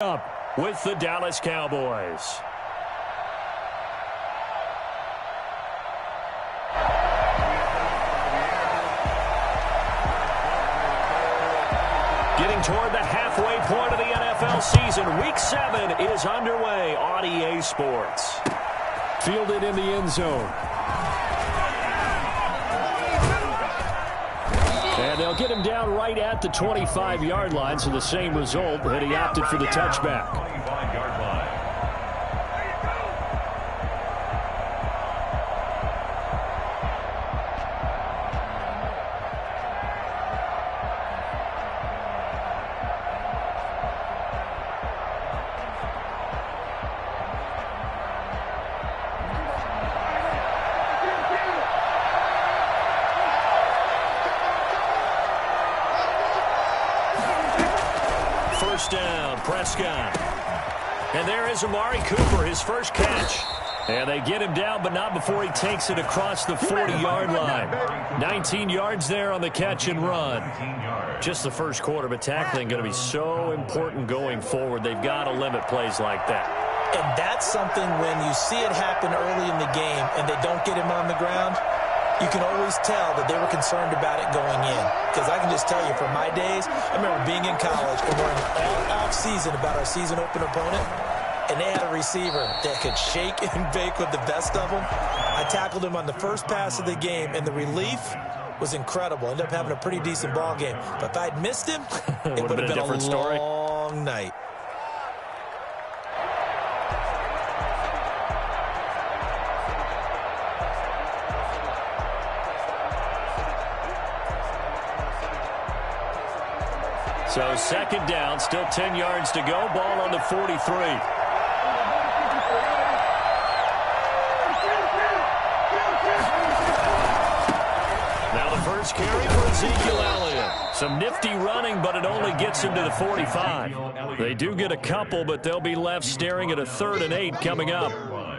Up with the Dallas Cowboys. Getting toward the halfway point of the NFL season. Week 7 is underway on EA Sports. Fielded in the end zone. And they'll get him down right at the 25-yard line, so the same result, but he opted for the touchback. First down, Prescott. And there is Amari Cooper, his first catch. And they get him down, but not before he takes it across the 40-yard line. 19 yards there on the catch and run. Just the first quarter, but tackling going to be so important going forward. They've got to limit plays like that. And that's something when you see it happen early in the game and they don't get him on the ground, you can always tell that they were concerned about it going in. Because I can just tell you, from my days, I remember being in college and worrying all off-season about our season open opponent, and they had a receiver that could shake and bake with the best of them. I tackled him on the first pass of the game, and the relief was incredible. Ended up having a pretty decent ball game. But if I'd missed him, it would have been a different story. Long night. So second down, still 10 yards to go. Ball on the 43. Now the first carry for Ezekiel Elliott. Some nifty running, but it only gets him to the 45. They do get a couple, but they'll be left staring at a 3rd and 8 coming up.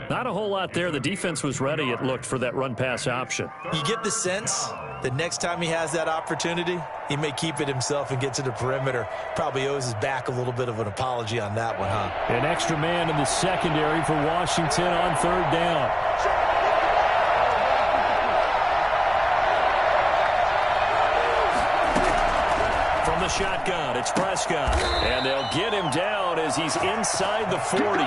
Not a whole lot there. The defense was ready, it looked, for that run-pass option. You get the sense that next time he has that opportunity, he may keep it himself and get to the perimeter. Probably owes his back a little bit of an apology on that one, huh? An extra man in the secondary for Washington on 3rd down. From the shotgun, it's Prescott. And they'll get him down as he's inside the 40.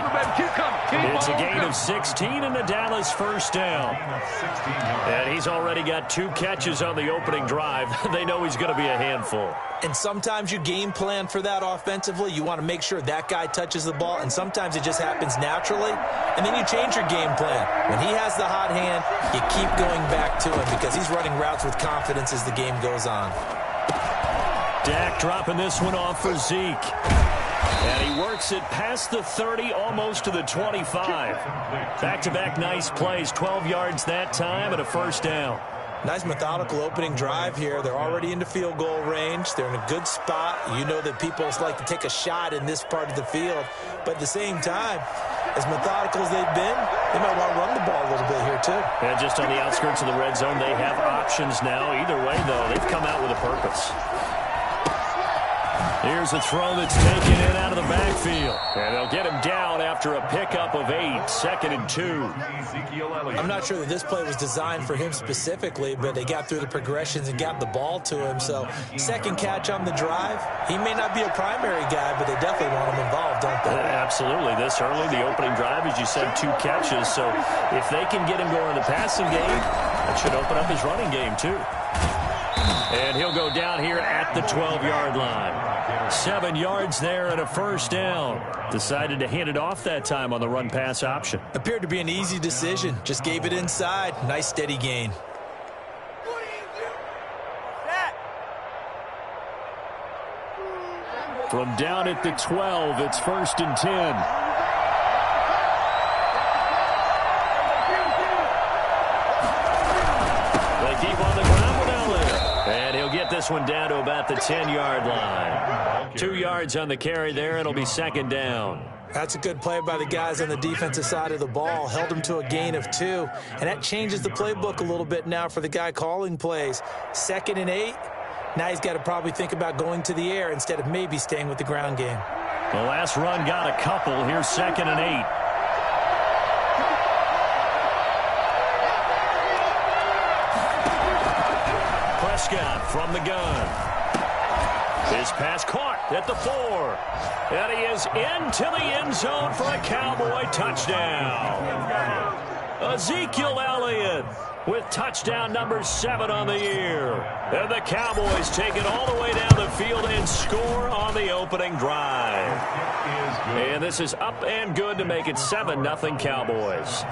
It's a gain of 16 and the Dallas first down. And he's already got 2 catches on the opening drive. They know he's going to be a handful. And sometimes you game plan for that offensively. You want to make sure that guy touches the ball, and sometimes it just happens naturally. And then you change your game plan. When he has the hot hand, you keep going back to him because he's running routes with confidence as the game goes on. Dak dropping this one off for Zeke. And he works it past the 30, almost to the 25. Back-to-back nice plays, 12 yards that time, and a first down. Nice methodical opening drive here. They're already into field goal range. They're in a good spot. You know that people like to take a shot in this part of the field. But at the same time, as methodical as they've been, they might want to run the ball a little bit here too. And just on the outskirts of the red zone, they have options now. Either way, though, they've come out with a purpose. Here's a throw that's taken in out of the backfield. And they'll get him down after a pickup of 8, 2nd and 2. I'm not sure that this play was designed for him specifically, but they got through the progressions and got the ball to him. So second catch on the drive. He may not be a primary guy, but they definitely want him involved, don't they? Absolutely. This early, the opening drive, as you said, 2 catches. So if they can get him going in the passing game, that should open up his running game too. And he'll go down here at the 12-yard line. 7 yards there and a first down. Decided to hand it off that time on the run-pass option. Appeared to be an easy decision. Just gave it inside. Nice steady gain. From down at the 12, it's 1st and 10. This one down to about the 10-yard line. 2 yards on the carry there. It'll be 2nd down. That's a good play by the guys on the defensive side of the ball. Held them to a gain of 2. And that changes the playbook a little bit now for the guy calling plays. 2nd and 8. Now he's got to probably think about going to the air instead of maybe staying with the ground game. The last run got a couple. Here's 2nd and 8. Prescott from the gun. His pass caught at the 4. And he is into the end zone for a Cowboy touchdown. Ezekiel Elliott with touchdown number 7 on the year. And the Cowboys take it all the way down the field and score on the opening drive. And this is up and good to make it 7-0 Cowboys.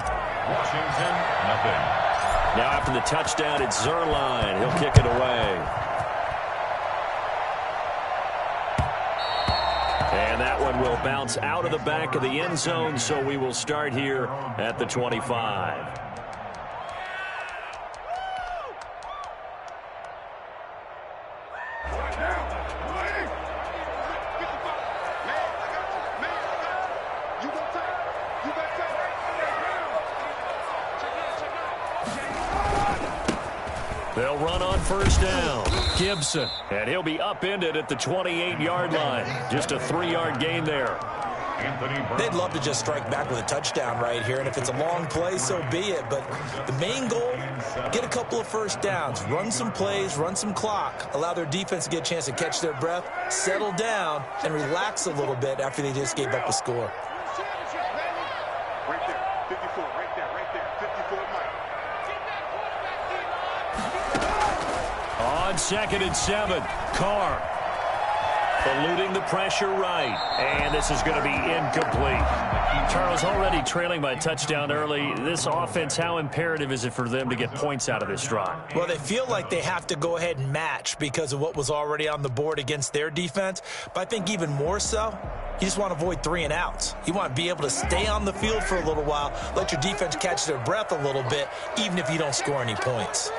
Washington, nothing. Now after the touchdown, it's Zerline. He'll kick it away. And that one will bounce out of the back of the end zone, so we will start here at the 25. They'll run on first down. Gibson. And he'll be upended at the 28-yard line. Just a 3-yard gain there. They'd love to just strike back with a touchdown right here, and if it's a long play, so be it. But the main goal, get a couple of first downs, run some plays, run some clock, allow their defense to get a chance to catch their breath, settle down, and relax a little bit after they just gave up a score. Right there, 54, right there, 54 Mike. On 2nd and 7, Carr. Eluding the pressure right. And this is going to be incomplete. Charles, already trailing by a touchdown early. This offense, how imperative is it for them to get points out of this drive? Well, they feel like they have to go ahead and match because of what was already on the board against their defense. But I think even more so, you just want to avoid 3 and outs. You want to be able to stay on the field for a little while, let your defense catch their breath a little bit, even if you don't score any points.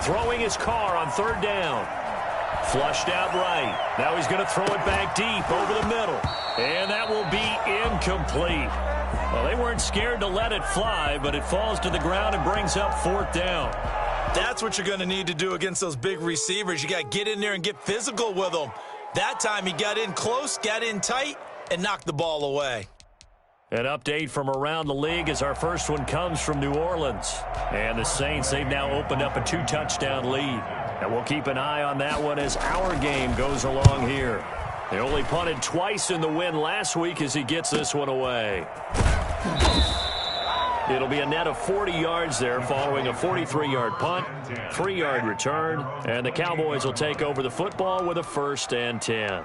Throwing his car on 3rd down. Flushed out right. Now he's going to throw it back deep over the middle. And that will be incomplete. Well, they weren't scared to let it fly, but it falls to the ground and brings up 4th down. That's what you're going to need to do against those big receivers. You got to get in there and get physical with them. That time he got in close, got in tight, and knocked the ball away. An update from around the league as our first one comes from New Orleans. And the Saints, they've now opened up a 2-touchdown lead. And we'll keep an eye on that one as our game goes along here. They only punted twice in the win last week as he gets this one away. It'll be a net of 40 yards there following a 43-yard punt, 3-yard return, and the Cowboys will take over the football with a 1st and 10.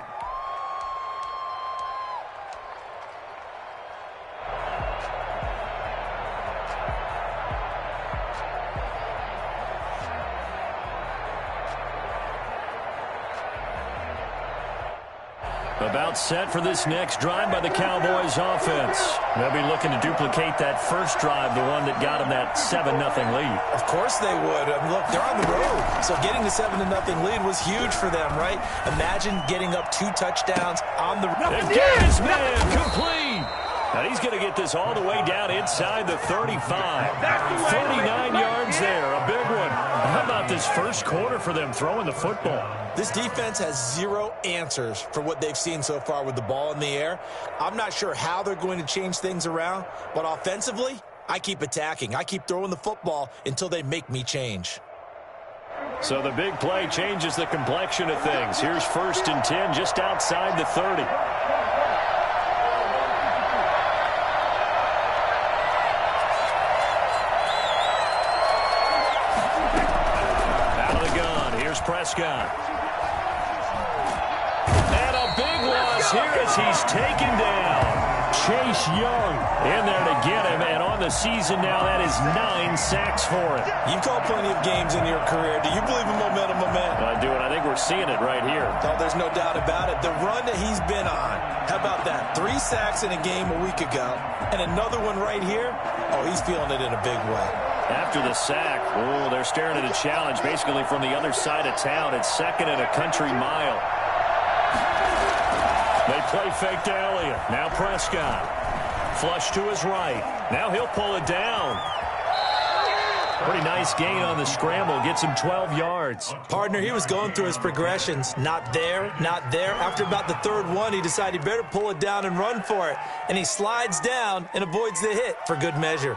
About set for this next drive by the Cowboys offense. They'll be looking to duplicate that first drive, the one that got them that 7-0 lead. Of course they would. Look, they're on the road. So getting the 7-0 lead was huge for them, right? Imagine getting up 2 touchdowns on the road. And Gaines, man, complete. Now he's going to get this all the way down inside the 35. 39 yards there, a big one. How about this first quarter for them throwing the football? This defense has 0 answers for what they've seen so far with the ball in the air. I'm not sure how they're going to change things around, but offensively, I keep attacking. I keep throwing the football until they make me change. So the big play changes the complexion of things. Here's 1st and 10 just outside the 30. Prescott. And a big loss here as he's taken down. Chase Young in there to get him, and on the season now, that is 9 sacks for him. You've called plenty of games in your career. Do you believe in momentum, my man? I do, and I think we're seeing it right here. Oh, there's no doubt about it. The run that he's been on, how about that? 3 sacks in a game a week ago, and another one right here. Oh, he's feeling it in a big way. After the sack, oh, they're staring at a challenge basically from the other side of town. It's 2nd and a country mile. They play fake to Elliott. Now Prescott. flush to his right. Now he'll pull it down. Pretty nice gain on the scramble. Gets him 12 yards. Partner, he was going through his progressions. Not there, not there. After about the third one, he decided he better pull it down and run for it. And he slides down and avoids the hit for good measure.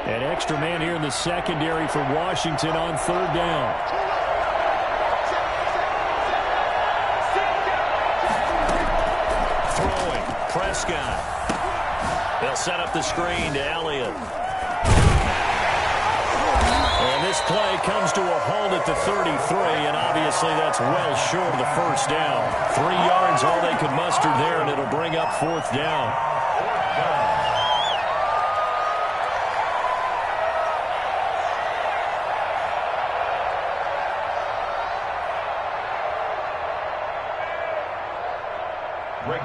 An extra man here in the secondary for Washington on third down. Throwing, Prescott. They'll set up the screen to Elliott. And this play comes to a halt at the 33, and obviously that's well short of the first down. 3 yards, all they could muster there, and it'll bring up fourth down.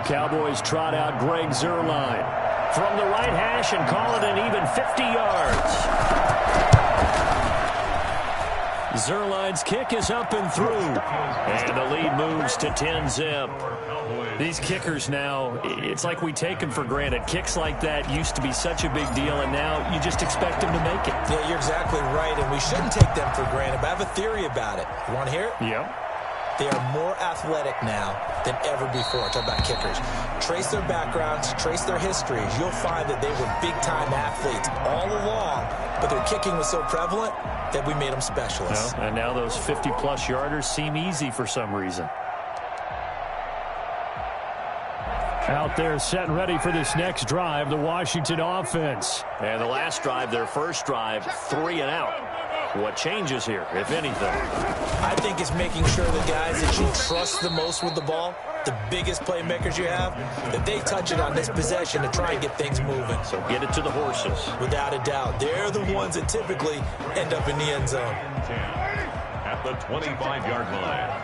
Cowboys trot out Greg Zuerlein from the right hash and call it an even 50 yards. Zuerlein's kick is up and through, and the lead moves to 10-zip. These kickers now, it's like we take them for granted. Kicks like that used to be such a big deal, and now you just expect them to make it. Yeah, you're exactly right, and we shouldn't take them for granted, but I have a theory about it. You want to hear it? Yeah. They are more athletic now than ever before. Talk about kickers. Trace their backgrounds, trace their histories. You'll find that they were big-time athletes all along, but their kicking was so prevalent that we made them specialists. Well, and now those 50-plus yarders seem easy for some reason. Out there set and ready for this next drive, the Washington offense. And the last drive, their first drive, 3 and out. What changes here, if anything? I think it's making sure the guys that you trust the most with the ball, the biggest playmakers you have, that they touch it on this possession to try and get things moving. So get it to the horses. Without a doubt. They're the ones that typically end up in the end zone. At the 25-yard line.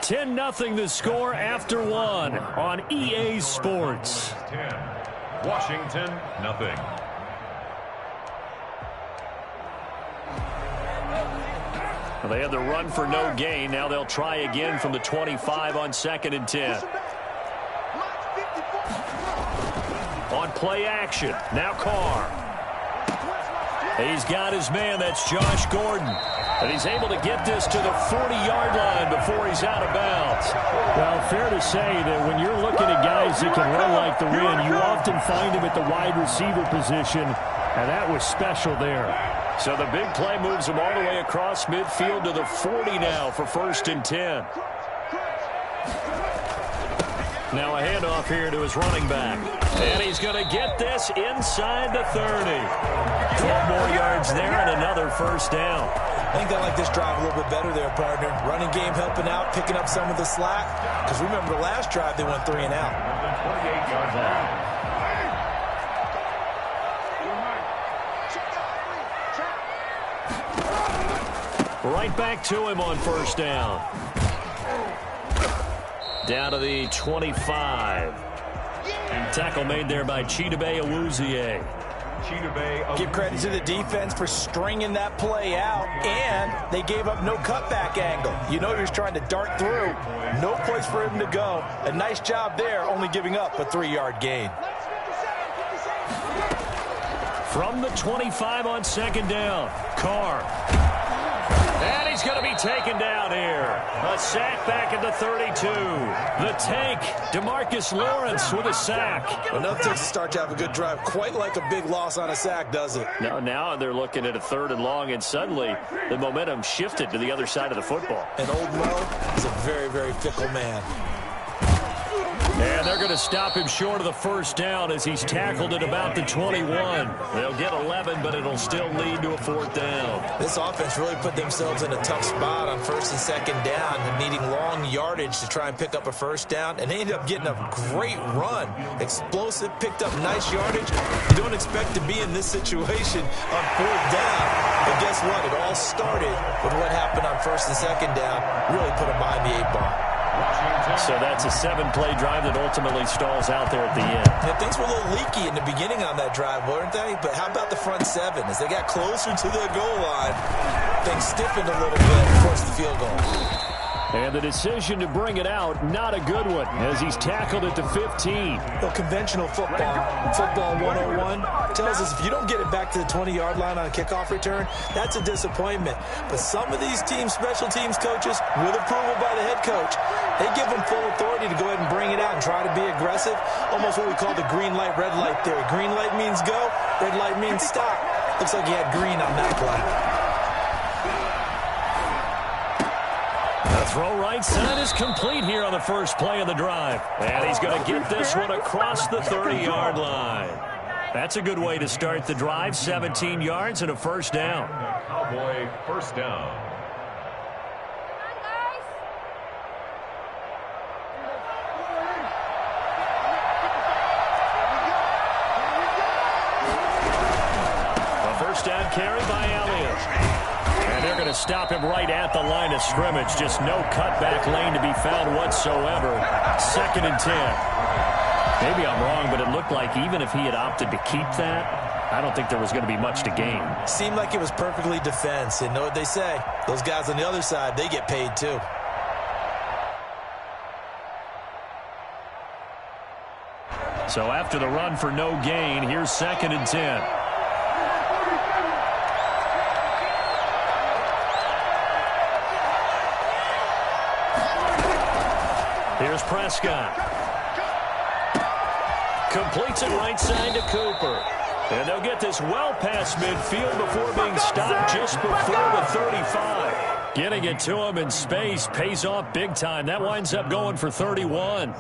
10-0 the score after one on EA Sports. 10. Washington, nothing. Well, they had the run for no gain. Now they'll try again from the 25 on 2nd and 10. On play action, now Carr. He's got his man, that's Josh Gordon. And he's able to get this to the 40-yard line before he's out of bounds. Well, fair to say that when you're looking at guys that can run like the wind, you often find him at the wide receiver position, and that was special there. So the big play moves him all the way across midfield to the 40 now for 1st and 10. Now a handoff here to his running back. And he's going to get this inside the 30. 12 more yards there and another first down. I think they like this drive a little bit better there, partner. Running game helping out, picking up some of the slack. Because remember the last drive, they went 3 and out. 28-yard line. Right back to him on first down. Down to the 25. Tackle made there by Chidobe Awuzie. Give credit to the defense for stringing that play out, and they gave up no cutback angle. You know he was trying to dart through. No place for him to go. A nice job there, only giving up a 3-yard gain. From the 25 on 2nd down, Carr. And he's going to be taken down here. A sack back at the 32. The tank, DeMarcus Lawrence with a sack. Enough to start to have a good drive. Quite like a big loss on a sack, does it? Now they're looking at a 3rd and long, and suddenly the momentum shifted to the other side of the football. And Old Mo is a very, very fickle man. And they're going to stop him short of the first down as he's tackled at about the 21. They'll get 11, but it'll still lead to a 4th down. This offense really put themselves in a tough spot on 1st and 2nd down, needing long yardage to try and pick up a first down, and they ended up getting a great run. Explosive, picked up nice yardage. You don't expect to be in this situation on 4th down. But guess what? It all started with what happened on first and second down. Really put them behind the 8-ball. So that's a 7-play drive that ultimately stalls out there at the end. Yeah, things were a little leaky in the beginning on that drive, weren't they? But how about the front 7? As they got closer to the goal line, things stiffened a little bit towards the field goal. And the decision to bring it out, not a good one, as he's tackled it to 15. Well, conventional football 101, tells us if you don't get it back to the 20-yard line on a kickoff return, that's a disappointment. But some of these special teams coaches, with approval by the head coach, they give them full authority to go ahead and bring it out and try to be aggressive, almost what we call the green light, red light theory. Green light means go, red light means stop. Looks like he had green on that play. Throw right side is complete here on the first play of the drive. And he's going to get this one across the 30-yard line. That's a good way to start the drive. 17 yards and a first down. Cowboy first down. A first down carry by Elliott. And they're going to stop him right at the line of scrimmage. Just no cutback lane to be found whatsoever. 2nd and 10. Maybe I'm wrong, but it looked like even if he had opted to keep that, I don't think there was going to be much to gain. Seemed like it was perfectly defense. And know what they say? Those guys on the other side, they get paid too. So after the run for no gain, here's 2nd and 10. Here's Prescott. Completes it right side to Cooper. And they'll get this well past midfield before being stopped just before the 35. Getting it to him in space pays off big time. That winds up going for 31.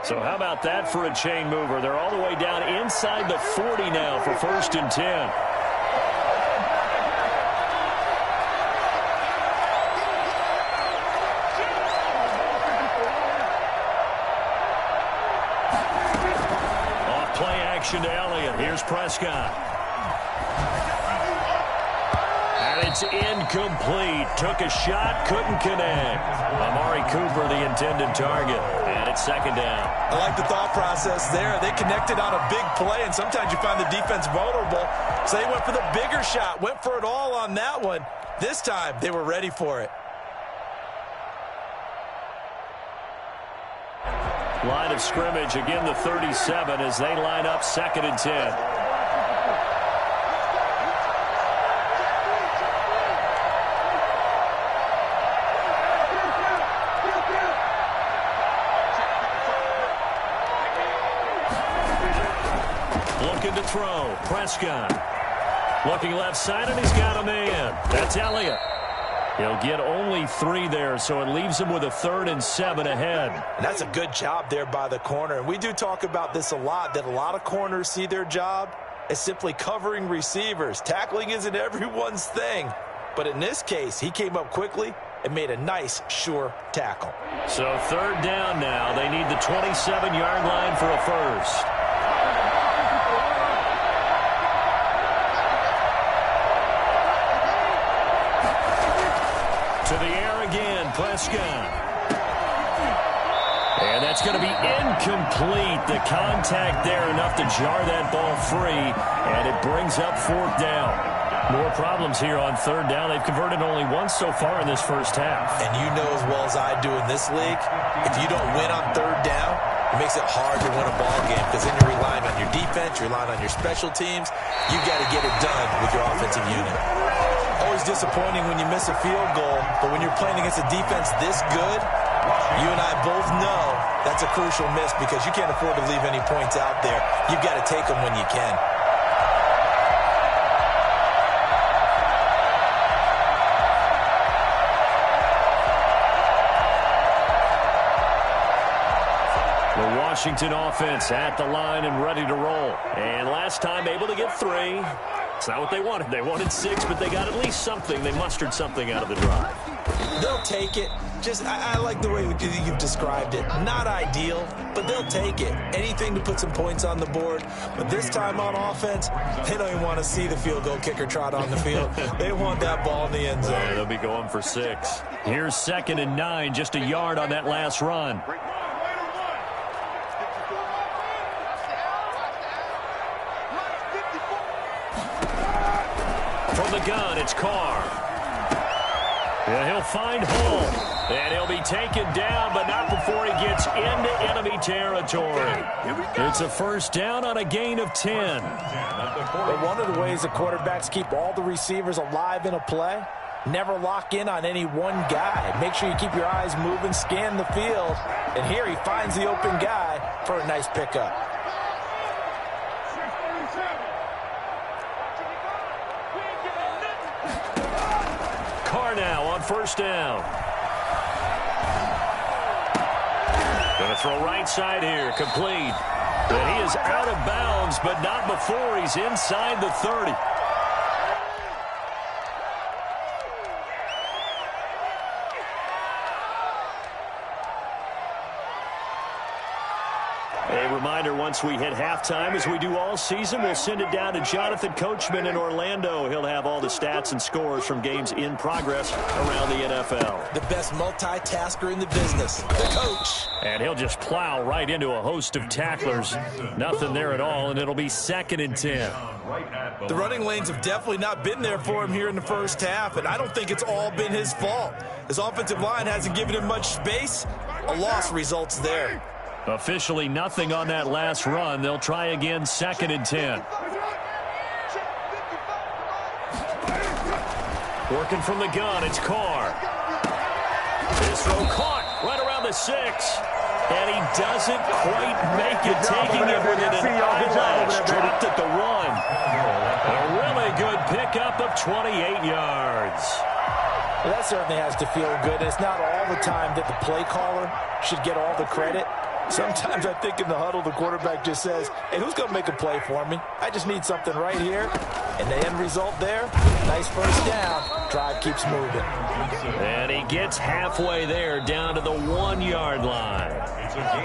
So how about that for a chain mover? They're all the way down inside the 40 now for 1st and 10. Off play action to Elliott. Here's Prescott. And it's incomplete. Took a shot, couldn't connect. Amari Cooper, the intended target. And it's 2nd down. I like the thought process there. They connected on a big play, and sometimes you find the defense vulnerable. So they went for the bigger shot, went for it all on that one. This time, they were ready for it. Line of scrimmage, again the 37 as they line up 2nd and 10. To throw. Prescott looking left side, and he's got a man. That's Elliott. He'll get only 3 there, so it leaves him with a 3rd and 7 ahead. And that's a good job there by the corner. And we do talk about this a lot, that a lot of corners see their job as simply covering receivers. Tackling isn't everyone's thing. But in this case, he came up quickly and made a nice, sure tackle. So 3rd down now. They need the 27-yard line for a first. To the air again, Prescott. And that's going to be incomplete. The contact there enough to jar that ball free, and it brings up 4th down. More problems here on 3rd down. They've converted only once so far in this first half. And you know as well as I do in this league, if you don't win on 3rd down, it makes it hard to win a ball game because then you're relying on your defense, you're relying on your special teams. You've got to get it done with your offensive unit. Always disappointing when you miss a field goal, but when you're playing against a defense this good, you and I both know that's a crucial miss because you can't afford to leave any points out there. You've got to take them when you can. The Washington offense at the line and ready to roll. And last time able to get 3. It's not what they wanted. They wanted 6, but they got at least something. They mustered something out of the drive. They'll take it. I like the way you've described it. Not ideal, but they'll take it. Anything to put some points on the board. But this time on offense, they don't even want to see the field goal kicker trot on the field. They want that ball in the end zone. Yeah, they'll be going for 6. Here's 2nd and 9, just a yard on that last run. From the gun, it's Carr. Yeah, he'll find Hall. And he'll be taken down, but not before he gets into enemy territory. It's a first down on a gain of 10. But one of the ways the quarterbacks keep all the receivers alive in a play, never lock in on any one guy. Make sure you keep your eyes moving, scan the field. And here he finds the open guy for a nice pickup. Carr now on first down. Going to throw right side here, complete. And he is out of bounds, but not before he's inside the 30. A reminder, once we hit halftime, as we do all season, we'll send it down to Jonathan Coachman in Orlando. He'll have all the stats and scores from games in progress around the NFL. The best multitasker in the business, the coach. And he'll just plow right into a host of tacklers. Nothing there at all, and it'll be 2nd and 10. The running lanes have definitely not been there for him here in the first half, and I don't think it's all been his fault. His offensive line hasn't given him much space. A loss results there. Officially nothing on that last run. They'll try again, 2nd and 10. Working from the gun, it's Carr. This throw caught right around the 6. And he doesn't quite make it, taking it within an eyelash. Dropped at the 1. A really good pickup of 28 yards. Well, that certainly has to feel good. It's not all the time that the play caller should get all the credit. Sometimes I think in the huddle, the quarterback just says, hey, who's going to make a play for me? I just need something right here. And the end result there, nice first down. Drive keeps moving. And he gets halfway there, down to the 1-yard line.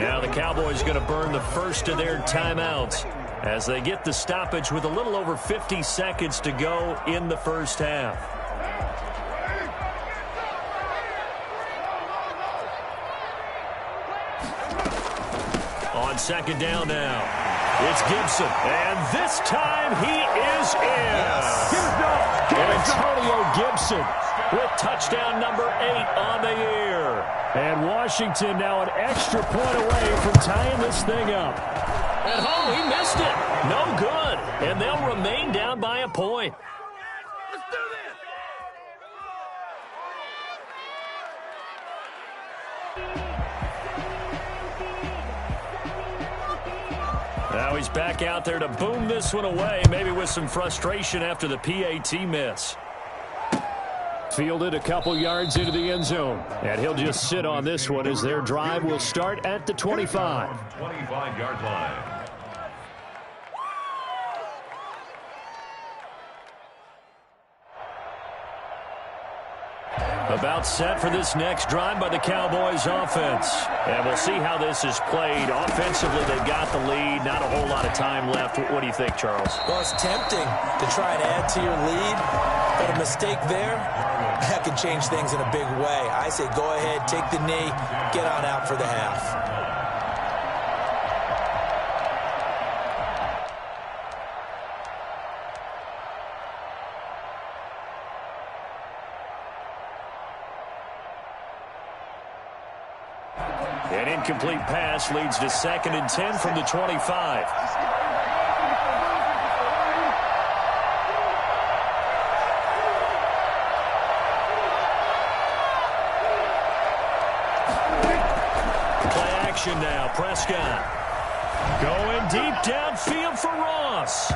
Now the Cowboys are going to burn the first of their timeouts as they get the stoppage with a little over 50 seconds to go in the first half. On 2nd down now, it's Gibson, and this time he is in. Antonio Gibson with touchdown number 8 on the year. And Washington now an extra point away from tying this thing up. At home, he missed it. No good. And they'll remain down by a point. Now he's back out there to boom this one away, maybe with some frustration after the PAT miss. Fielded a couple yards into the end zone, and he'll just sit on this one as their drive will start at the 25. 25-yard line. About set for this next drive by the Cowboys offense. And we'll see how this is played. Offensively, they've got the lead. Not a whole lot of time left. What do you think, Charles? Well, it's tempting to try and add to your lead, but a mistake there, that can change things in a big way. I say go ahead, take the knee, get on out for the half. An incomplete pass leads to 2nd and 10 from the 25. Play action now. Prescott going deep downfield for Ross.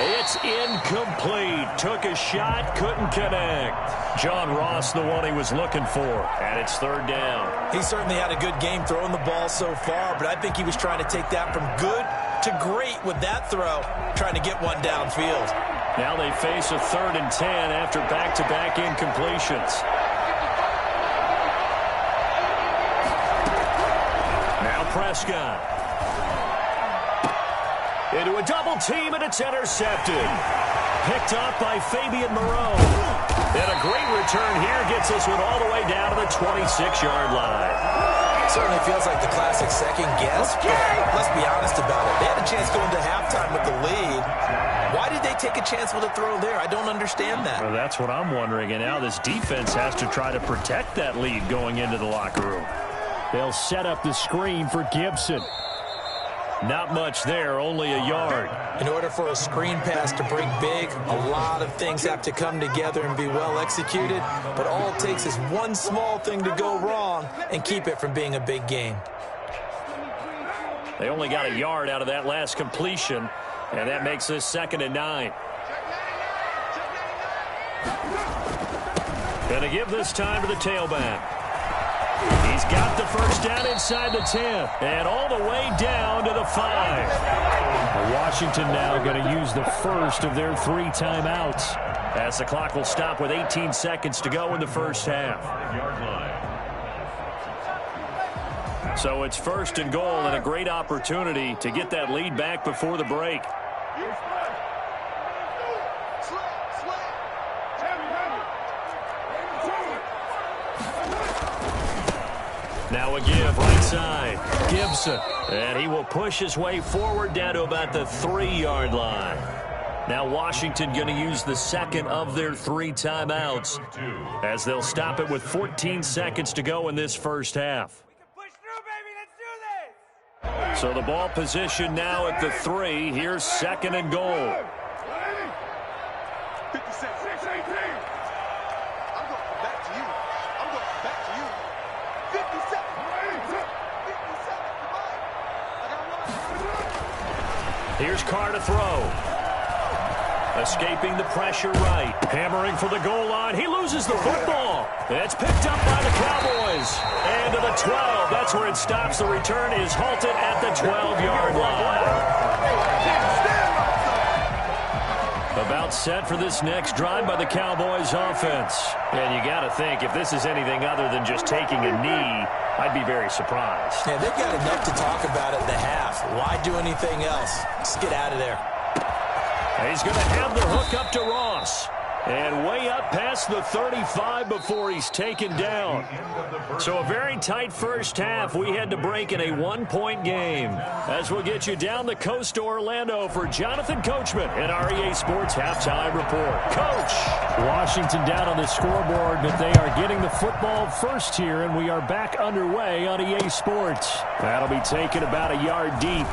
It's incomplete. Took a shot, couldn't connect. John Ross, the one he was looking for, and it's 3rd down. He certainly had a good game throwing the ball so far, but I think he was trying to take that from good to great with that throw, trying to get one downfield. Now they face a 3rd and 10 after back-to-back incompletions. Now Prescott. Into a double team, and it's intercepted. Picked off by Fabian Moreau. And a great return here gets this one all the way down to the 26-yard line. Certainly feels like the classic second guess, but let's be honest about it. They had a chance going to halftime with the lead. Why did they take a chance with a throw there? I don't understand that. Well, that's what I'm wondering, and now this defense has to try to protect that lead going into the locker room. They'll set up the screen for Gibson. Not much there, only a yard. In order for a screen pass to break big, a lot of things have to come together and be well executed, but all it takes is one small thing to go wrong and keep it from being a big game. They only got a yard out of that last completion, and that makes this 2nd and 9. Gonna give this time to the tailback. He's got the first down inside the 10 and all the way down to the 5. Washington now going to use the first of their 3 timeouts as the clock will stop with 18 seconds to go in the first half. So it's 1st and goal and a great opportunity to get that lead back before the break. Now a give right side. Gibson. And he will push his way forward down to about the 3-yard line. Now Washington going to use the 2nd of their 3 timeouts as they'll stop it with 14 seconds to go in this first half. So the ball position now at the 3. Here's 2nd and goal. Here's Carr to throw. Escaping the pressure right. Hammering for the goal line. He loses the football. It's picked up by the Cowboys. And to the 12. That's where it stops. The return is halted at the 12-yard line. About set for this next drive by the Cowboys offense. And you got to think, if this is anything other than just taking a knee, I'd be very surprised. Yeah, they've got enough to talk about at the half. Why do anything else? Just get out of there. He's going to have the hook up to Ross. And way up past the 35 before he's taken down. So a very tight first half. We had to break in a 1-point game. As we'll get you down the coast to Orlando for Jonathan Coachman in our EA Sports Halftime Report. Coach! Washington down on the scoreboard, but they are getting the football first here, and we are back underway on EA Sports. That'll be taken about a yard deep.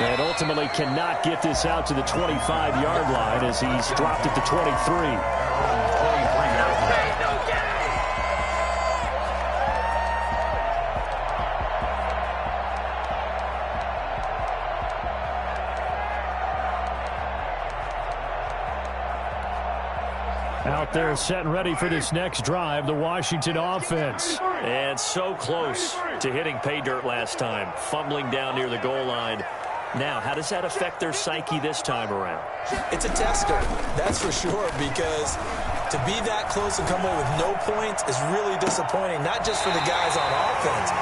And ultimately cannot get this out to the 25-yard line as he's dropped it to 23. Out there set and ready for this next drive, the Washington offense. And so close to hitting pay dirt last time, fumbling down near the goal line. Now, how does that affect their psyche this time around? It's a tester, that's for sure, because to be that close and come away with no points is really disappointing, not just for the guys on offense,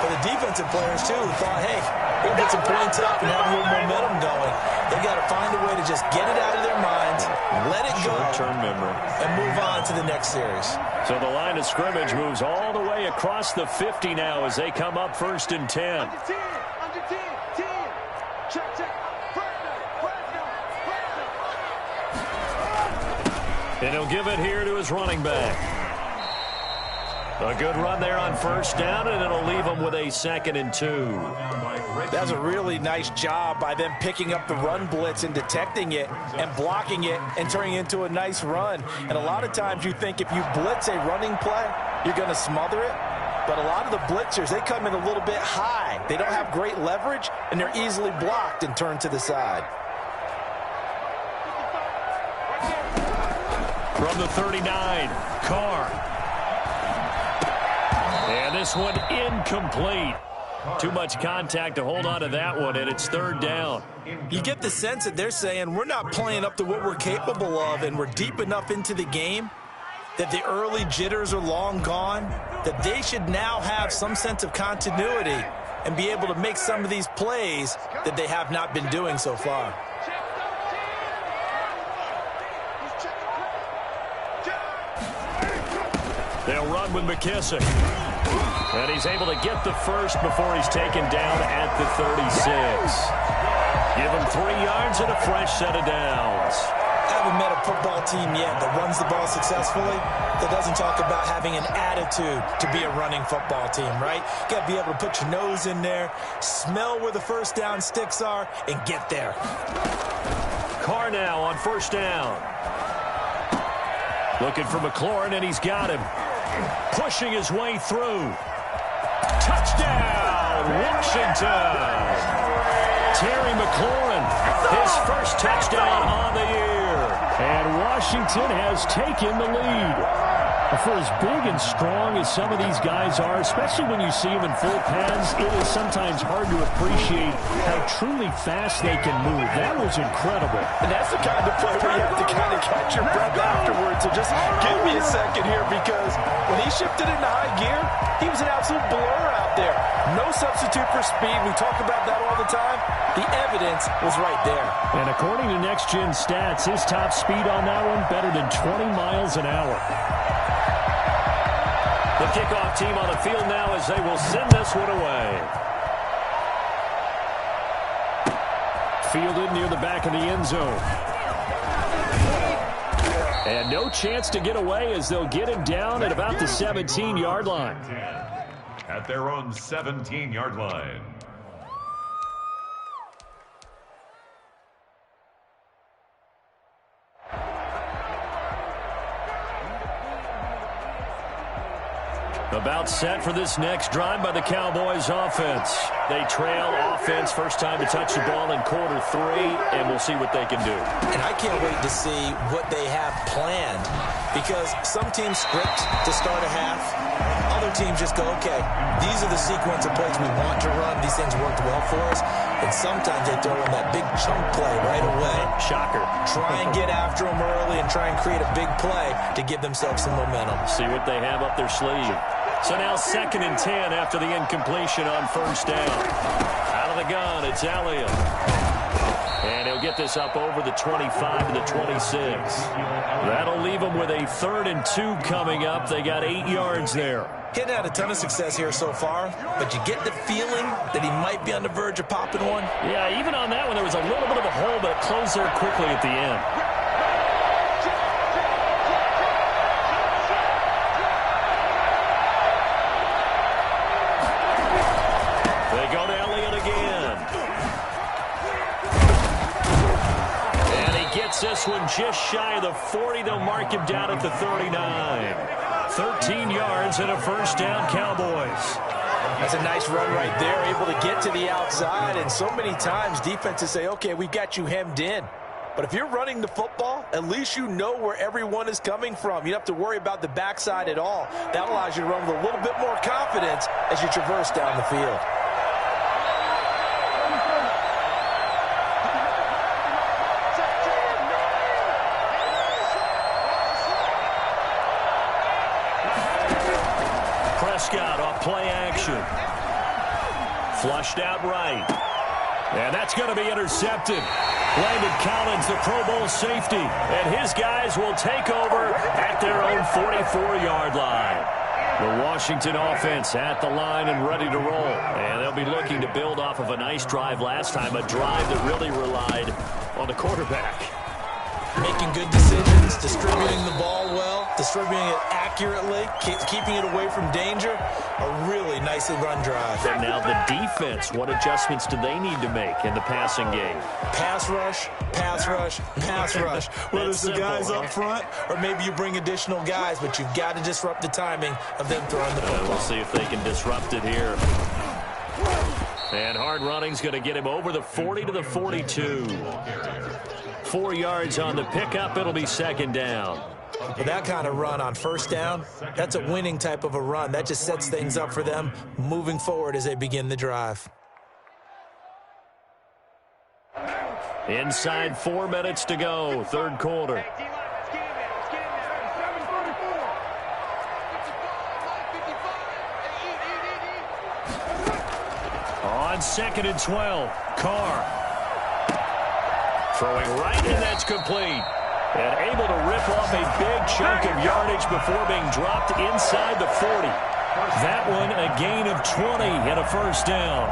but the defensive players, too, who thought, hey, we'll get some points up and have a little momentum going. They've got to find a way to just get it out of their minds, let it go, short-term memory, and move on to the next series. So the line of scrimmage moves all the way across the 50 now as they come up 1st and 10. And he'll give it here to his running back. A good run there on 1st down, and it'll leave him with a 2nd and 2. That was a really nice job by them picking up the run blitz and detecting it and blocking it and turning it into a nice run. And a lot of times you think if you blitz a running play, you're going to smother it. But a lot of the blitzers, they come in a little bit high. They don't have great leverage, and they're easily blocked and turned to the side. From the 39, Carr. And this one incomplete. Too much contact to hold on to that one, and it's third down. You get the sense that they're saying we're not playing up to what we're capable of, and we're deep enough into the game that the early jitters are long gone, that they should now have some sense of continuity and be able to make some of these plays that they have not been doing so far. They'll run with McKissick. And he's able to get the first before he's taken down at the 36. Give him 3 yards and a fresh set of downs. I haven't met a football team yet that runs the ball successfully that doesn't talk about having an attitude to be a running football team, right? You got to be able to put your nose in there, smell where the first down sticks are, and get there. Carr now on first down. Looking for McLaurin, and he's got him. Pushing his way through. Touchdown, Washington. Terry McLaurin, his first touchdown on the year. And Washington has taken the lead. For as big and strong as some of these guys are, especially when you see them in full pads, it is sometimes hard to appreciate how truly fast they can move. That was incredible. And that's the kind of play where you have to kind of catch your breath afterwards. So just give me a second here, because when he shifted into high gear, he was an absolute blur out there. No substitute for speed. We talk about that all the time. The evidence was right there. And according to Next Gen Stats, his top speed on that one better than 20 miles an hour. The kickoff team on the field now as they will send this one away. Fielded near the back of the end zone. And no chance to get away as they'll get him down at about the 17-yard line. At their own 17-yard line. About set for this next drive by the Cowboys offense. They trail offense, first time to touch the ball in quarter 3, and we'll see what they can do. And I can't wait to see what they have planned, because some teams script to start a half. Other teams just go, okay, these are the sequence of plays we want to run. These things worked well for us. And sometimes they throw in that big chunk play right away. Shocker. Try and get after them early and try and create a big play to give themselves some momentum. See what they have up their sleeve. So now 2nd and 10 after the incompletion on first down. Out of the gun, it's Elliott. And he'll get this up over the 25 to the 26. That'll leave them with a 3rd and 2 coming up. They got 8 yards there. Hitting had a ton of success here so far, but you get the feeling that he might be on the verge of popping one. Yeah, even on that one, there was a little bit of a hole, but it closed there quickly at the end. They go to Elliott again. And he gets this one just shy of the 40. They'll mark him down at the 39. 13 yards and a first down, Cowboys. That's a nice run right there, able to get to the outside. And so many times defenses say, okay, we've got you hemmed in. But if you're running the football, at least you know where everyone is coming from. You don't have to worry about the backside at all. That allows you to run with a little bit more confidence as you traverse down the field. Prescott off play action. Flushed out right. And that's going to be intercepted. Landon Collins, the Pro Bowl safety. And his guys will take over at their own 44-yard line. The Washington offense at the line and ready to roll. And they'll be looking to build off of a nice drive last time, a drive that really relied on the quarterback. Making good decisions, distributing the ball well, distributing it accurately, keeping it away from danger. A really nicely run drive. And now the defense, what adjustments do they need to make in the passing game? Pass rush, pass rush, pass rush. Whether it's the guys up front or maybe you bring additional guys, but you've got to disrupt the timing of them throwing the football. We'll see if they can disrupt it here. And hard running's going to get him over the 40 to the 42. 4 yards on the pickup. It'll be second down. But that kind of run on first down, that's a winning type of a run. That just sets things up for them moving forward as they begin the drive. Inside 4 minutes to go, third quarter. On 2nd and 12, Carr. Throwing right, and that's complete. And able to rip off a big chunk of yardage before being dropped inside the 40. That one a gain of 20 and a first down.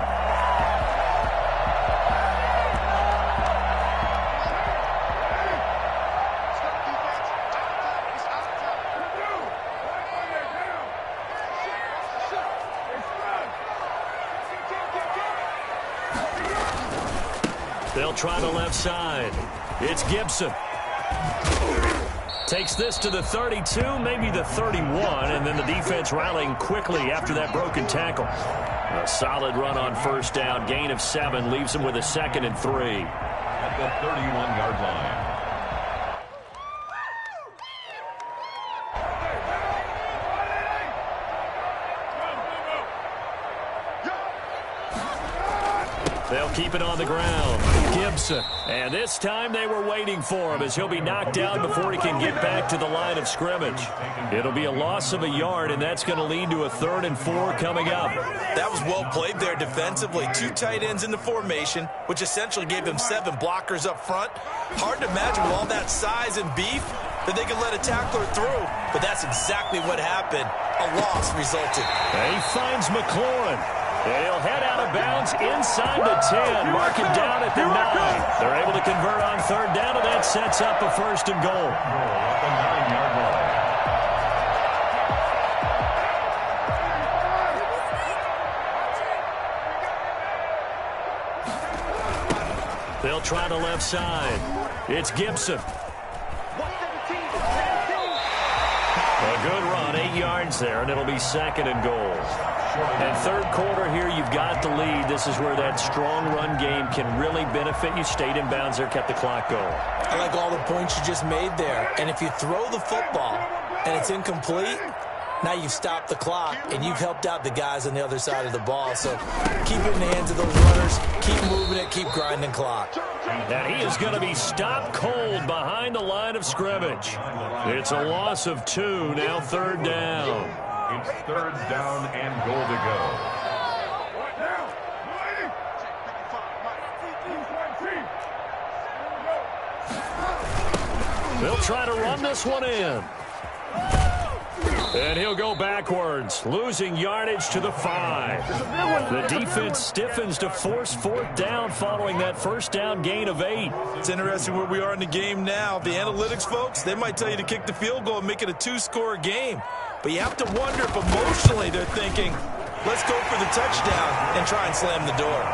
They'll try the left side. It's Gibson. Takes this to the 32, maybe the 31, and then the defense rallying quickly after that broken tackle. A solid run on first down, gain of 7, leaves him with a 2nd and 3. At the 31-yard line. They'll keep it on the ground. Gibson. And this time they were waiting for him as he'll be knocked down before he can get back to the line of scrimmage. It'll be a loss of a yard, and that's going to lead to a 3rd and 4 coming up. That was well played there defensively. 2 tight ends in the formation, which essentially gave them 7 blockers up front. Hard to imagine with all that size and beef that they could let a tackler through. But that's exactly what happened. A loss resulted. And he finds McLaurin. And he'll head out of bounds inside the 10, mark him down at the 9. They're able to convert on 3rd down, and that sets up a 1st and goal. At the 9-yard line. They'll try the left side. It's Gibson. A good run, 8 yards there, and it'll be 2nd and goal. And third quarter here, you've got the lead. This is where that strong run game can really benefit you. Stayed in bounds there, kept the clock going. I like all the points you just made there. And if you throw the football and it's incomplete, now you've stopped the clock and you've helped out the guys on the other side of the ball. So keep it in the hands of those runners. Keep moving it. Keep grinding clock. And he is going to be stopped cold behind the line of scrimmage. It's a loss of 2, now 3rd down. It's 3rd down and goal to go. They'll try to run this one in. And he'll go backwards, losing yardage to the 5. The defense stiffens to force 4th down following that first down gain of 8. It's interesting where we are in the game now. The analytics folks, they might tell you to kick the field goal and make it a 2-score game. But you have to wonder if emotionally they're thinking, let's go for the touchdown and try and slam the door.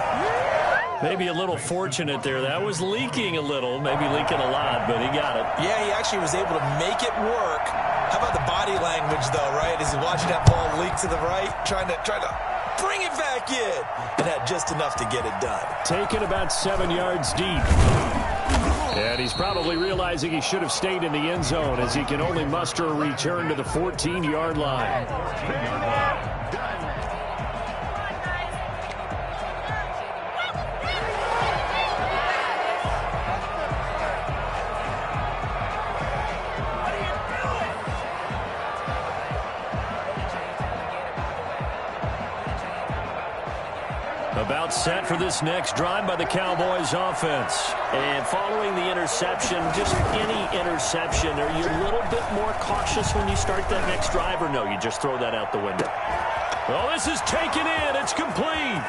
Maybe a little fortunate there. That was leaking a little, maybe leaking a lot, but he got it. Yeah, he actually was able to make it work. How about the body language, though, right? As he's watching that ball leak to the right, trying to bring it back in, and had just enough to get it done. Taken about 7 yards deep. And he's probably realizing he should have stayed in the end zone as he can only muster a return to the 14-yard line. About set for this next drive by the Cowboys offense. And following the interception, just any interception, are you a little bit more cautious when you start that next drive, or no, you just throw that out the window? Well, this is taken in. It's complete.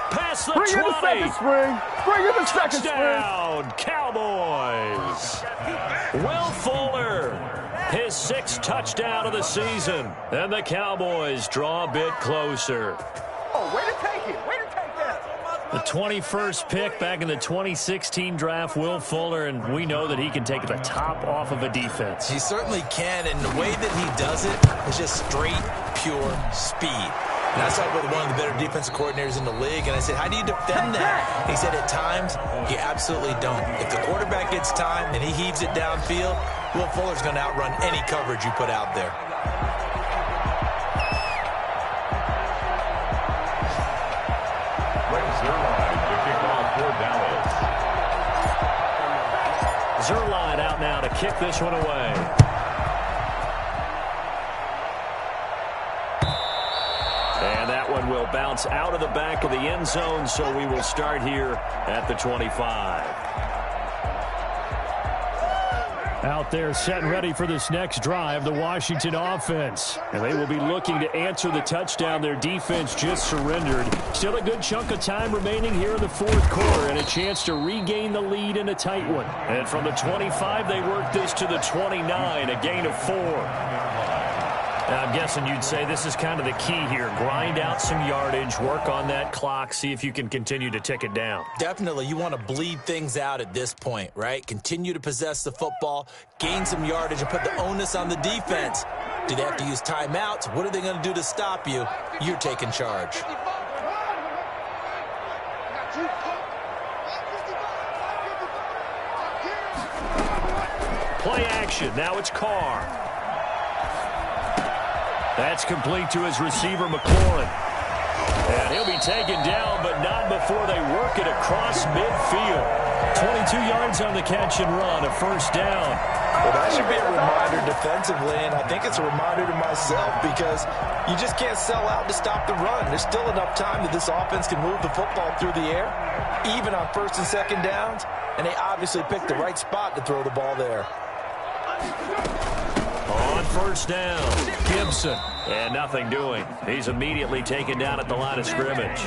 Past the 20. Bring in the second string. Bring in the second string. Touchdown, Cowboys. Will Fuller, his 6th touchdown of the season. And the Cowboys draw a bit closer. Oh, way to take it. Way to take that. The 21st pick back in the 2016 draft, Will Fuller, and we know that he can take the top off of a defense. He certainly can, and the way that he does it is just straight, pure speed. And I saw it with one of the better defensive coordinators in the league, and I said, how do you defend that? He said, at times, you absolutely don't. If the quarterback gets time and he heaves it downfield, Will Fuller's going to outrun any coverage you put out there. Zerline out now to kick this one away. And that one will bounce out of the back of the end zone, so we will start here at the 25. Out there set and ready for this next drive, the Washington offense. And they will be looking to answer the touchdown their defense just surrendered. Still a good chunk of time remaining here in the fourth quarter and a chance to regain the lead in a tight one. And from the 25, they work this to the 29, a gain of 4. I'm guessing you'd say this is kind of the key here. Grind out some yardage, work on that clock, see if you can continue to tick it down. Definitely. You want to bleed things out at this point, right? Continue to possess the football, gain some yardage, and put the onus on the defense. Do they have to use timeouts? What are they going to do to stop you? You're taking charge. Play action. Now it's Carr. That's complete to his receiver, McLaurin. And he'll be taken down, but not before they work it across midfield. 22 yards on the catch and run, a first down. Well, that should be a reminder defensively, and I think it's a reminder to myself because you just can't sell out to stop the run. There's still enough time that this offense can move the football through the air, even on first and second downs, and they obviously picked the right spot to throw the ball there. On first down, Gibson. And nothing doing. He's immediately taken down at the line of scrimmage.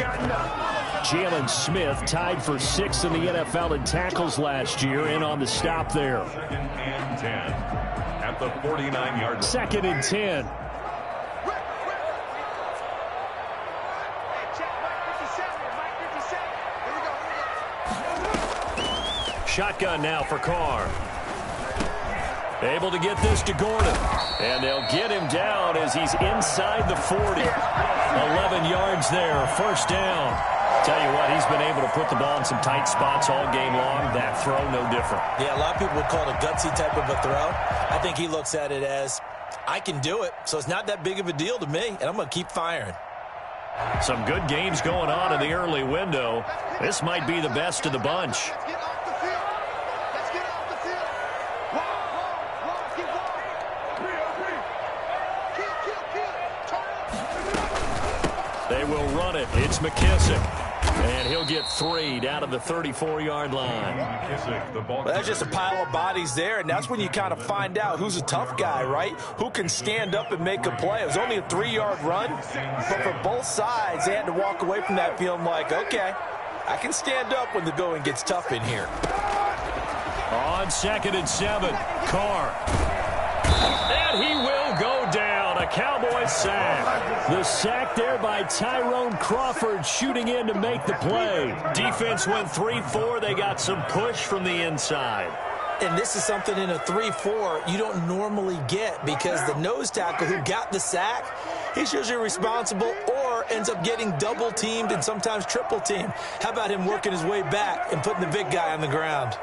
Jalen Smith tied for 6th in the NFL in tackles last year, and on the stop there. Second and 10 at the 49-yard line. 2nd and 10. Shotgun now for Carr. Able to get this to Gordon. And they'll get him down as he's inside the 40. 11 yards there, first down. Tell you what, he's been able to put the ball in some tight spots all game long. That throw, no different. Yeah, a lot of people would call it a gutsy type of a throw. I think he looks at it as, I can do it, so it's not that big of a deal to me, and I'm going to keep firing. Some good games going on in the early window. This might be the best of the bunch. They will run it. It's McKissick. And he'll get 3 down to the 34-yard line. Well, that's just a pile of bodies there, and that's when you kind of find out who's a tough guy, right? Who can stand up and make a play. It was only a 3-yard run, but for both sides, they had to walk away from that feeling like, okay, I can stand up when the going gets tough in here. On 2nd and 7, Carr. And he will go down. A Cowboys sack. The sack there by Tyrone Crawford shooting in to make the play. Defense went 3-4. They got some push from the inside. And this is something in a 3-4 you don't normally get because the nose tackle who got the sack, he's usually responsible or ends up getting double teamed and sometimes triple teamed. How about him working his way back and putting the big guy on the ground?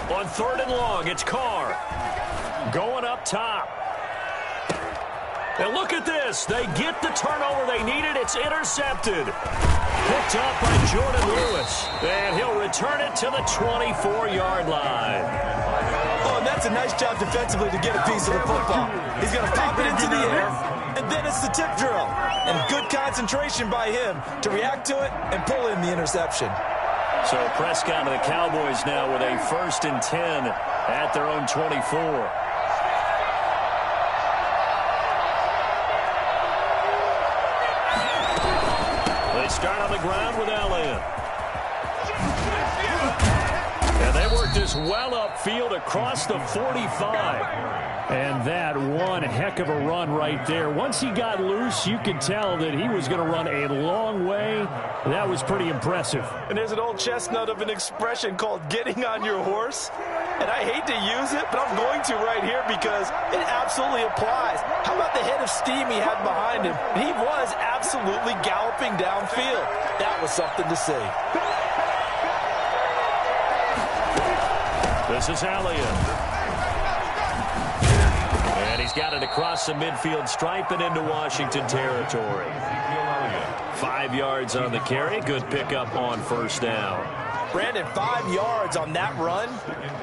On 3rd and long, it's Carr. Going up top. And look at this. They get the turnover they needed. It's intercepted. Picked up by Jordan Lewis. And he'll return it to the 24-yard line. Oh, and that's a nice job defensively to get a piece of the football. He's going to pop it into the air, and then it's the tip drill. And good concentration by him to react to it and pull in the interception. So Prescott and the Cowboys now with a 1st and 10 at their own 24. They start on the ground with Elliott. And they work worked this well upfield across the 45. And that one heck of a run right there. Once he got loose, you could tell that he was going to run a long way. That was pretty impressive. And there's an old chestnut of an expression called getting on your horse. And I hate to use it, but I'm going to right here because it absolutely applies. How about the head of steam he had behind him? He was absolutely galloping downfield. That was something to see. This is Elliott. And he's got it across the midfield stripe and into Washington territory. 5 yards on the carry. Good pickup on first down. Brandon, 5 yards on that run.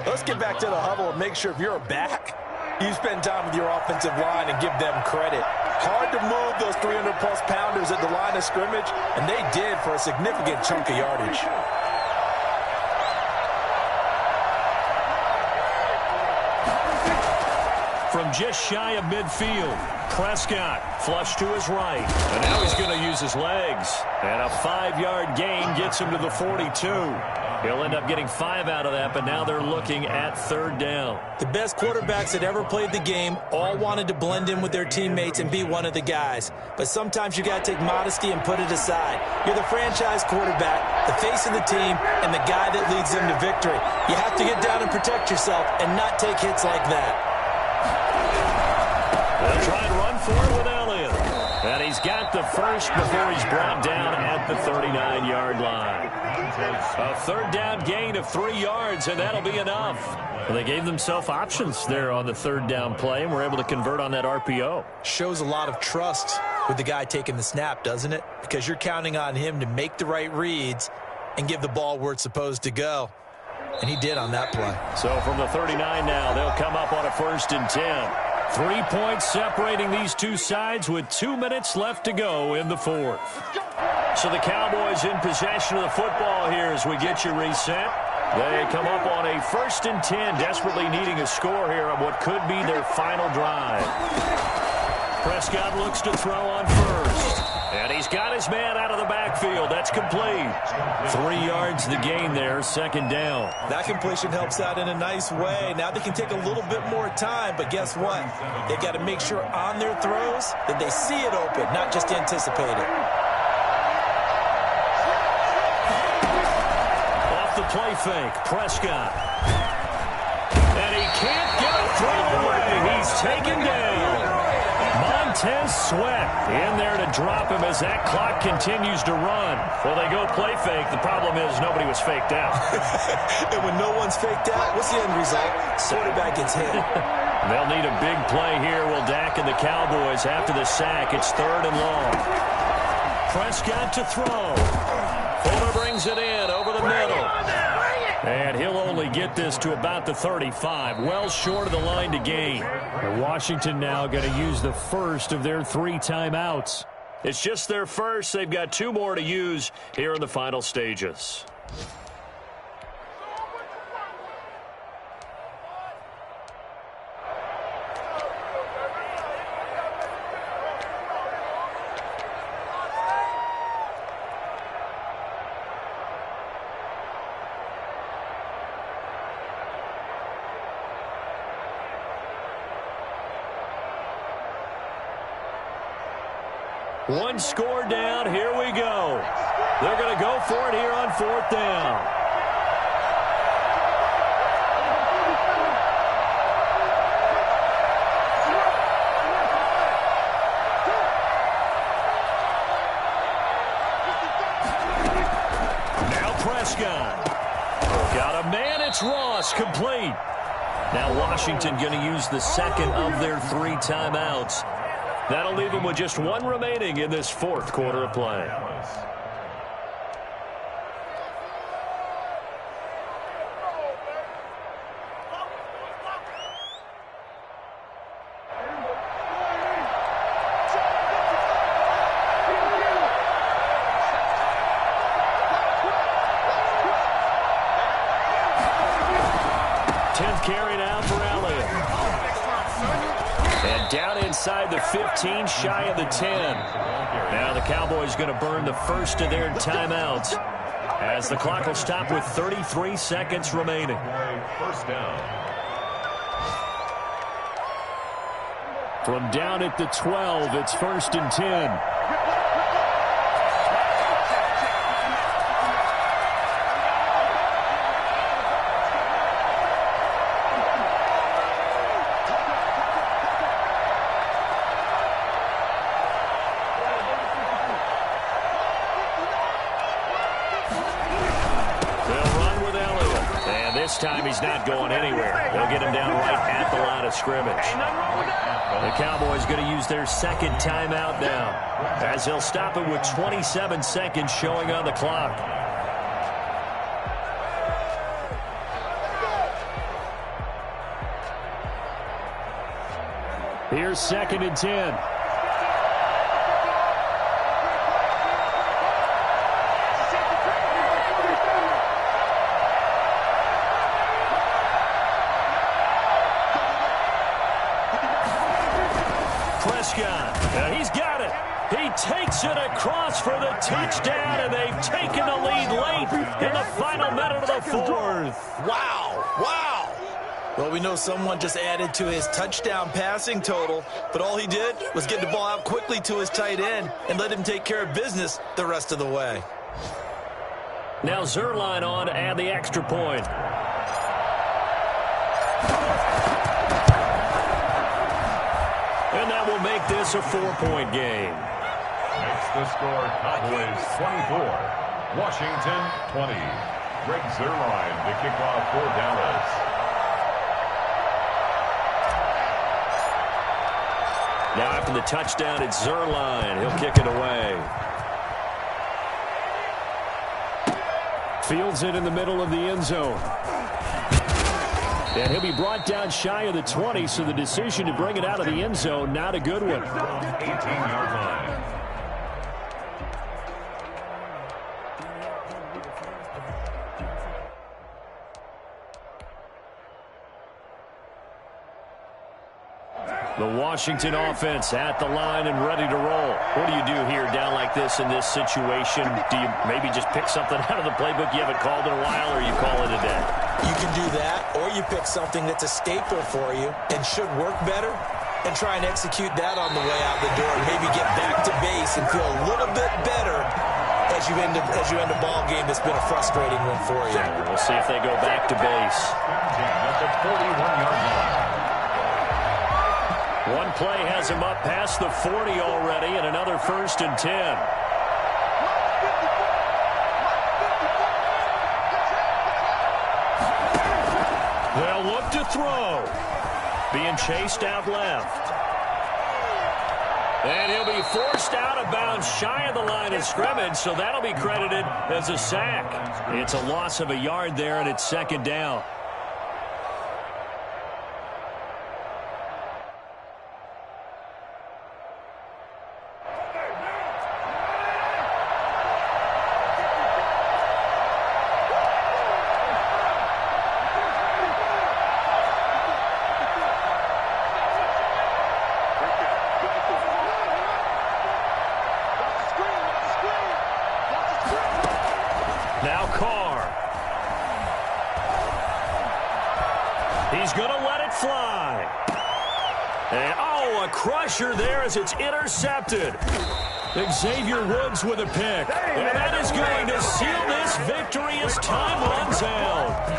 Let's get back to the huddle and make sure if you're a back, you spend time with your offensive line and give them credit. Hard to move those 300-plus pounders at the line of scrimmage, and they did for a significant chunk of yardage. From just shy of midfield, Prescott flush to his right. And now he's going to use his legs. And a 5-yard gain gets him to the 42. He'll end up getting 5 out of that, but now they're looking at third down. The best quarterbacks that ever played the game all wanted to blend in with their teammates and be one of the guys. But sometimes you got to take modesty and put it aside. You're the franchise quarterback, the face of the team, and the guy that leads them to victory. You have to get down and protect yourself and not take hits like that. They'll try and run for it with Elliott. And he's got the first before he's brought down at the 39-yard line. A third down gain of 3 yards, and that'll be enough. Well, they gave themselves options there on the third down play, and were able to convert on that RPO. Shows a lot of trust with the guy taking the snap, doesn't it? Because you're counting on him to make the right reads and give the ball where it's supposed to go. And he did on that play. So from the 39 now, they'll come up on a 1st and 10. 3 points separating these two sides with 2 minutes left to go in the fourth. So the Cowboys in possession of the football here as we get you reset. They come up on a 1st and 10, desperately needing a score here on what could be their final drive. Prescott looks to throw on first. And he's got his man out of the backfield. That's complete. 3 yards the gain there, 2nd down. That completion helps out in a nice way. Now they can take a little bit more time, but guess what? They got to make sure on their throws that they see it open, not just anticipate it. Off the play fake, Prescott. And he can't get a throw away. He's taken down. Montez Sweat in there to drop him as that clock continues to run. Well, they go play fake. The problem is nobody was faked out. And when no one's faked out, what's the end result? Quarterback gets hit. They'll need a big play here. Will Dak and the Cowboys after the sack. It's 3rd and long. Prescott to throw. Fuller brings it in over the middle. And he'll only get this to about the 35, well short of the line to gain. And Washington now going to use the first of their 3 timeouts. It's just their first. They've got 2 more to use here in the final stages. One score down. Here we go. They're going to go for it here on 4th down. Now Prescott. Got a man. It's Ross. Complete. Now Washington going to use the 2nd of their 3 timeouts. That'll leave them with just 1 remaining in this 4th quarter of play. Carry now for Elliott. And down inside the 15, shy of the 10. Now the Cowboys going to burn the first of their timeouts. as the clock will stop with 33 seconds remaining. First down. From down at the 12, it's 1st and 10. This time he's not going anywhere. They'll get him down right at the line of scrimmage. The Cowboys going to use their second timeout now, as he'll stop it with 27 seconds showing on the clock. Here's 2nd and 10. He's got it. He takes it across for the touchdown, and they've taken the lead late in the final minute of the 4th. Wow. Wow. Well, we know someone just added to his touchdown passing total, but all he did was get the ball out quickly to his tight end and let him take care of business the rest of the way. Now Zerline on to add the extra point. And that will make this a 4-point game. Makes the score Cowboys 24, Washington 20. Greg Zerline to kick off for Dallas. Now after the touchdown, it's Zerline. He'll kick it away. Fields it in the middle of the end zone. And he'll be brought down shy of the 20, so the decision to bring it out of the end zone, not a good one. 18-yard line. The Washington offense at the line and ready to roll. What do you do here down like this in this situation? Do you maybe just pick something out of the playbook you haven't called in a while, or you call it a day? You can do that, or you pick something that's a staple for you and should work better and try and execute that on the way out the door and maybe get back to base and feel a little bit better as you end a ball game that's been a frustrating one for you. We'll see if they go back to base. At the 41-yard line. One play has him up past the 40 already, and another 1st and 10. They'll look to throw. Being chased out left. And he'll be forced out of bounds shy of the line of scrimmage, so that'll be credited as a sack. It's a loss of a yard there, and it's 2nd down. Now Carr. He's going to let it fly. And, oh, a crusher there as it's intercepted. Xavier Woods with a pick. And that is going to seal this victory as time runs out.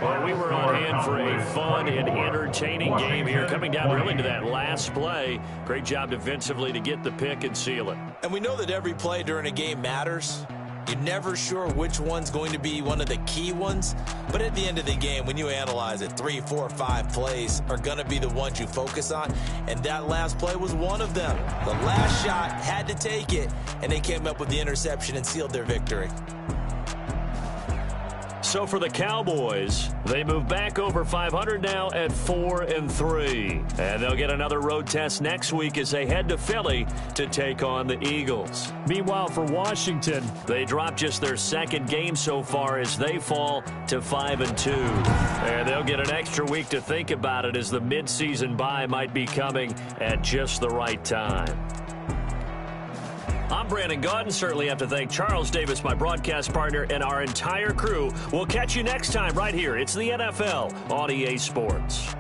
Well, we were on hand for a fun and entertaining game here, coming down really to that last play. Great job defensively to get the pick and seal it. And we know that every play during a game matters. You're never sure which one's going to be one of the key ones. But at the end of the game, when you analyze it, 3, 4, 5 plays are going to be the ones you focus on. And that last play was one of them. The last shot had to take it, and they came up with the interception and sealed their victory. So for the Cowboys, they move back over 500 now at 4-3. And they'll get another road test next week as they head to Philly to take on the Eagles. Meanwhile, for Washington, they drop just their second game so far as they fall to 5-2. And they'll get an extra week to think about it as the midseason bye might be coming at just the right time. I'm Brandon Gaudin. Certainly have to thank Charles Davis, my broadcast partner, and our entire crew. We'll catch you next time right here. It's the NFL on EA Sports.